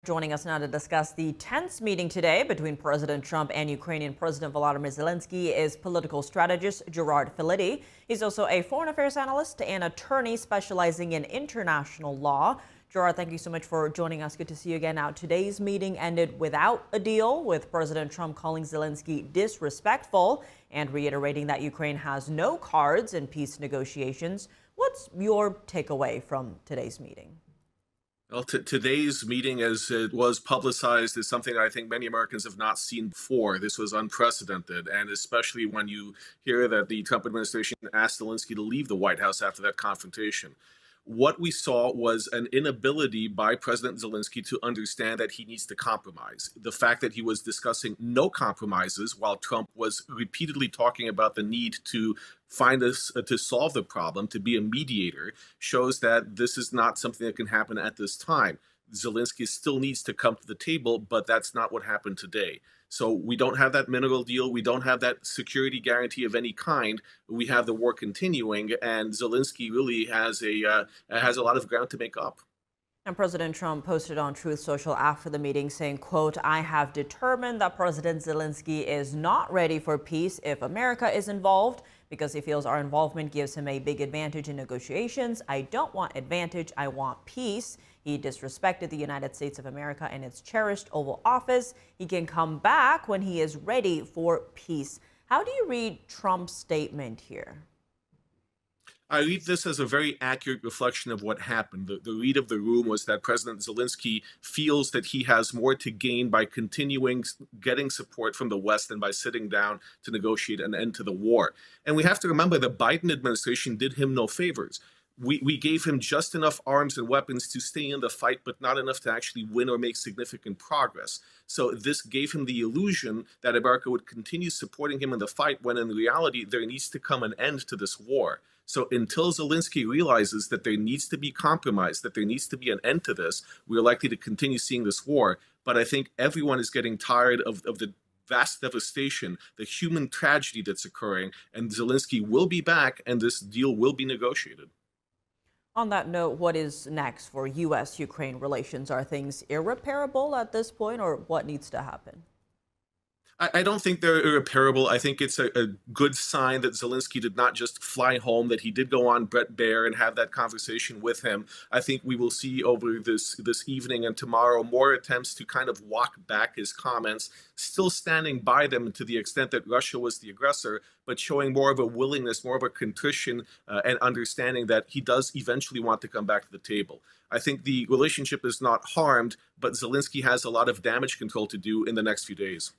Joining us now to discuss the tense meeting today between President Trump and Ukrainian President Volodymyr Zelensky is political strategist G'eraird Filitti. He's also a foreign affairs analyst and attorney specializing in international law. G'eraird, thank you so much for joining us. Good to see you again. Now, today's meeting ended without a deal, with President Trump calling Zelensky disrespectful and reiterating that Ukraine has no cards in peace negotiations. What's your takeaway from today's meeting? Well, today's meeting, as it was publicized, is something I think many Americans have not seen before. This was unprecedented, and especially when you hear that the Trump administration asked Zelensky to leave the White House after that confrontation. What we saw was an inability by President Zelensky to understand that he needs to compromise. The fact that he was discussing no compromises while Trump was repeatedly talking about the need to find us to solve the problem, to be a mediator, shows that this is not something that can happen at this time. Zelensky still needs to come to the table, but that's not what happened today. So we don't have that mineral deal. We don't have that security guarantee of any kind. We have the war continuing, and Zelensky really has a lot of ground to make up. And President Trump posted on Truth Social after the meeting saying, quote, "I have determined that President Zelensky is not ready for peace if America is involved, because he feels our involvement gives him a big advantage in negotiations. I don't want advantage, I want peace. He disrespected the United States of America and its cherished Oval Office. He can come back when he is ready for peace." How do you read Trump's statement here? I read this as a very accurate reflection of what happened. The read of the room was that President Zelensky feels that he has more to gain by continuing getting support from the West than by sitting down to negotiate an end to the war. And we have to remember the Biden administration did him no favors. We gave him just enough arms and weapons to stay in the fight, but not enough to actually win or make significant progress. So this gave him the illusion that America would continue supporting him in the fight, when in reality, there needs to come an end to this war. So until Zelensky realizes that there needs to be compromise, that there needs to be an end to this, we're likely to continue seeing this war. But I think everyone is getting tired of the vast devastation, the human tragedy that's occurring, and Zelensky will be back and this deal will be negotiated. On that note, what is next for U.S.-Ukraine relations? Are things irreparable at this point, or what needs to happen? I don't think they're irreparable. I think it's a good sign that Zelensky did not just fly home, that he did go on Bret Baier and have that conversation with him. I think we will see over this evening and tomorrow more attempts to kind of walk back his comments, still standing by them to the extent that Russia was the aggressor, but showing more of a willingness, more of a contrition and understanding that he does eventually want to come back to the table. I think the relationship is not harmed, but Zelensky has a lot of damage control to do in the next few days.